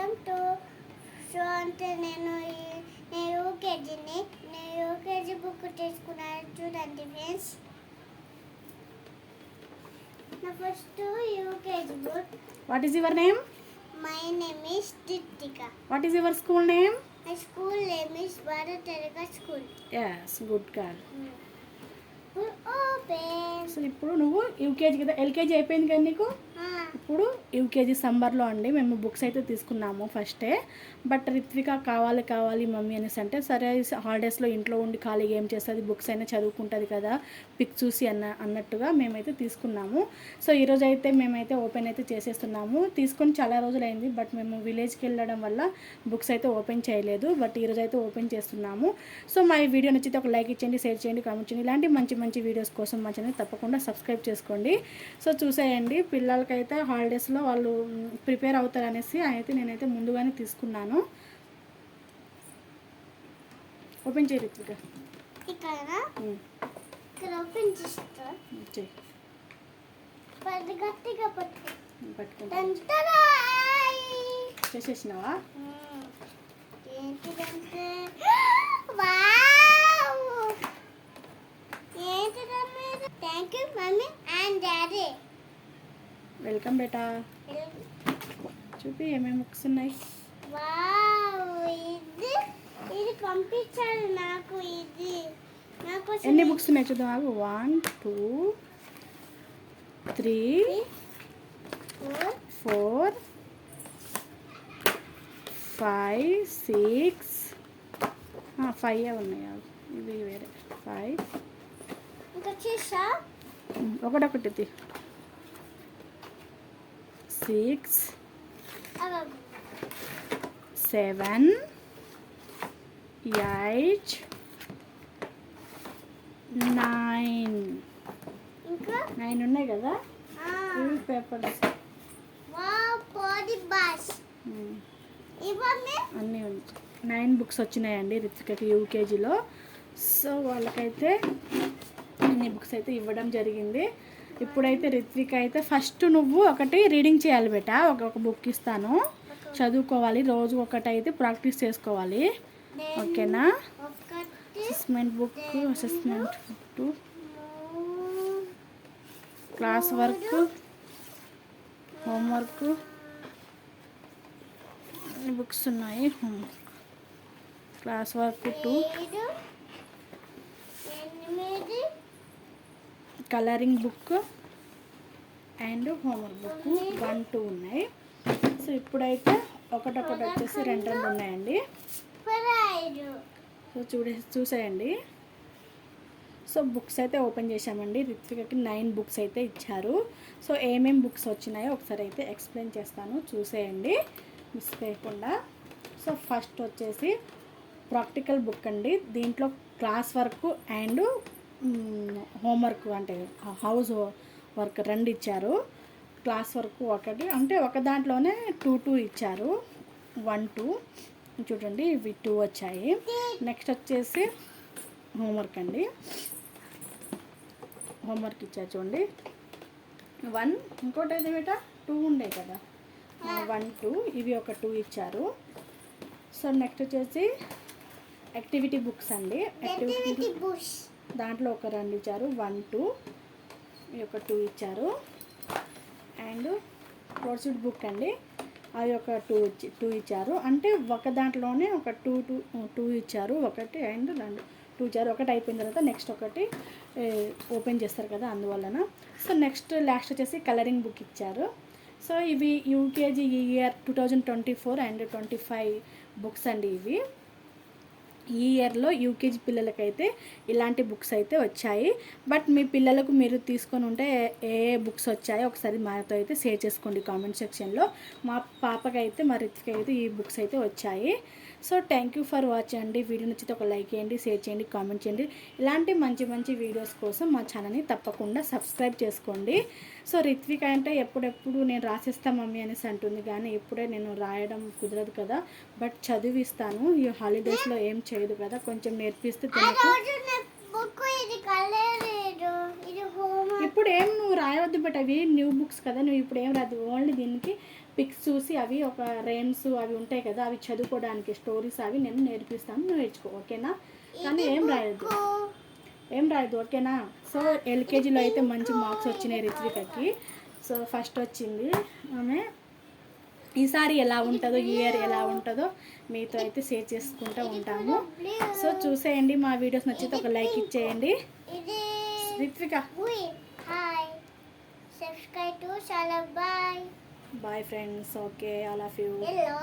Welcome to show. అంటే నేను యూకేజీని UKG book తీసుకున్నాను చూడండి ఫ్రెండ్స్. నా first UKG book. What is your name? My name is Ritika. What is your school name? My school name is Bharatharika School. Yes, good girl. Open. So ఇప్పుడు నువ్వు UKG కదా, LKG అయిపోయింది కదా నీకు. ఇప్పుడు యూకేజీ సమ్మర్లో అండి మేము బుక్స్ అయితే తీసుకున్నాము ఫస్టే. బట్ రిత్విక కావాలి మమ్మీ అనేసి అంటే సరే హాలిడేస్లో ఇంట్లో ఉండి ఖాళీగా ఏం చేస్తుంది, బుక్స్ అయినా చదువుకుంటుంది కదా పిక్ చూసి అన్నట్టుగా మేమైతే తీసుకున్నాము. సో ఈరోజు అయితే మేమైతే ఓపెన్ అయితే చేసేస్తున్నాము. తీసుకొని చాలా రోజులైంది, బట్ మేము విలేజ్కి వెళ్ళడం వల్ల బుక్స్ అయితే ఓపెన్ చేయలేదు. బట్ ఈరోజు అయితే ఓపెన్ చేస్తున్నాము. సో మా ఈ వీడియో నచ్చితే ఒక లైక్ ఇచ్చేయండి, షేర్ చేయండి, కామెంట్ చేయండి. ఇలాంటి మంచి మంచి వీడియోస్ కోసం మా ఛానల్ తప్పకుండా సబ్స్క్రైబ్ చేసుకోండి. సో చూసేయండి, పిల్లలకైతే హాలిడేస్లో వాళ్ళు ప్రిపేర్ అవుతారనేసి అయితే నేనైతే ముందుగానే తీసుకున్నాను. ఓపెన్ చేయి రిత్విక. ఇక్కడ ఓపెన్ చేస్తా. గట్టిగా పట్టుకుంటా. చేసేసినావా? ఏంటిదంటే thank you mummy and daddy. Welcome బేటా. చూపి ఏమేమి బుక్స్ ఉన్నాయి. ఇది పంపించారు నాకు. ఇది నాకు ఎన్ని బుక్స్ ఉన్నాయి చూద్దాం. 1 2 3 4 5 6 5 ఉన్నాయి. ఇవి వేరే 5 ఇంకా చేసా ఒకటొకటి 6 7 8 9 ఇంకా 9 ఉన్నాయి కదా. ఇవి పేపర్స్. ఇవన్నీ అన్నీ 9 బుక్స్ వచ్చినాయండి రిత్వికకి యూకేజీలో. సో వాళ్ళకైతే అన్ని బుక్స్ అయితే ఇవ్వడం జరిగింది. ఇప్పుడైతే రిత్విక అయితే ఫస్ట్ నువ్వు ఒకటి రీడింగ్ చేయాలి బేటా. ఒక బుక్ ఇస్తాను, చదువుకోవాలి. రోజు ఒకటి అయితే ప్రాక్టీస్ చేసుకోవాలి, ఓకేనా? Assessment book, assessment book, class work, homework, అన్ని బుక్స్ ఉన్నాయి. Class work 2, colouring book and homework book 1 2 ఉన్నాయి. సో ఇప్పుడైతే ఒకటొకటి వచ్చేసి 2 ఉన్నాయండి. సో చూసేయండి. సో బుక్స్ అయితే ఓపెన్ చేశామండి. రిత్వికకి 9 బుక్స్ అయితే ఇచ్చారు. సో ఏమేమి బుక్స్ వచ్చినాయో ఒకసారి అయితే ఎక్స్ప్లెయిన్ చేస్తాను, చూసేయండి మిస్ చేయకుండా. సో ఫస్ట్ వచ్చేసి ప్రాక్టికల్ బుక్ అండి. దీంట్లో క్లాస్ వర్క్ అండ్ హోంవర్క్ అంటే హౌస్ వర్క్ 2 ఇచ్చారు. క్లాస్ వర్క్ ఒకటి అంటే ఒక దాంట్లోనే 2 2 ఇచ్చారు. 1 2 చూడండి, ఇవి 2 వచ్చాయి. నెక్స్ట్ వచ్చేసి హోంవర్క్ అండి. హోంవర్క్ ఇచ్చారు చూడండి 1. ఇంకోటి అయితే బేటా 2 ఉండే కదా, 1 2 ఇవి ఒక 2 ఇచ్చారు. సో నెక్స్ట్ వచ్చేసి యాక్టివిటీ బుక్స్ అండి. యాక్టివిటీ బుక్స్ దాంట్లో ఒక 2 ఇచ్చారు. 1 2 ఈ ఒక 2 ఇచ్చారు. అండ్ ప్రోసీడ్ బుక్ అండి, అది ఒక 2 ఇచ్చారు. అంటే ఒక దాంట్లోనే ఒక 2 ఇచ్చారు. ఒకటి అండ్ 2 ఇచ్చారు. ఒకటి అయిపోయిన తర్వాత నెక్స్ట్ ఒకటి ఓపెన్ చేస్తారు కదా, అందువలన. సో నెక్స్ట్ లాస్ట్ వచ్చేసి కలరింగ్ బుక్ ఇచ్చారు. సో ఇవి యూకేజీ ఈ ఇయర్ 2024 అండ్ 25 బుక్స్ అండి. ఇవి ఈ ఇయర్లో యూకేజీ పిల్లలకైతే ఇలాంటి బుక్స్ అయితే వచ్చాయి. బట్ మీ పిల్లలకు మీరు తీసుకొని ఉంటే ఏ బుక్స్ వచ్చాయో ఒకసారి మాతో అయితే షేర్ చేసుకోండి కామెంట్ సెక్షన్లో. మా పాపకైతే మా రిత్విక అయితే ఈ బుక్స్ అయితే వచ్చాయి. So thank you for watching అండి. వీడియో నచ్చితే ఒక లైక్ చేయండి, షేర్ చేయండి, కామెంట్ చేయండి. ఇలాంటి మంచి మంచి వీడియోస్ కోసం మా ఛానల్ని తప్పకుండా సబ్స్క్రైబ్ చేసుకోండి. సో రిత్విక అంటే ఎప్పుడెప్పుడు నేను రాసిస్తా మమ్మీ అనేసి అంటుంది, కానీ ఇప్పుడే నేను రాయడం కుదరదు కదా. బట్ చదివిస్తాను, ఈ హాలిడేస్లో ఏం చేయదు కదా, కొంచెం నేర్పిస్తే ఇప్పుడు ఏం నువ్వు రాయవద్దు, బట్ అవి న్యూ బుక్స్ కదా, నువ్వు ఇప్పుడు ఏం రాదు. ఓన్లీ దీనికి పిక్స్ చూసి అవి ఒక రేమ్స్ అవి ఉంటాయి కదా, అవి చదువుకోవడానికి స్టోరీస్ అవి నేను నేర్పిస్తాను, నువ్వు నేర్చుకో, ఓకేనా? కానీ ఏం రాయద్దు, ఓకేనా? సో ఎల్కేజీలో అయితే మంచి మార్క్స్ వచ్చినాయి రిత్వికకి. సో ఫస్ట్ వచ్చింది ఆమె. ఈసారి ఎలా ఉంటుందో, ఇయర్ ఎలా ఉంటుందో మీతో అయితే షేర్ చేసుకుంటూ ఉంటాము. సో చూసేయండి, మా వీడియోస్ నచ్చితే ఒక లైక్ ఇచ్చేయండి. ఇది రిత్విక హాయ్, సబ్స్క్రైబ్ టు చాలా bye. Bye friends, okay, I love you. Hello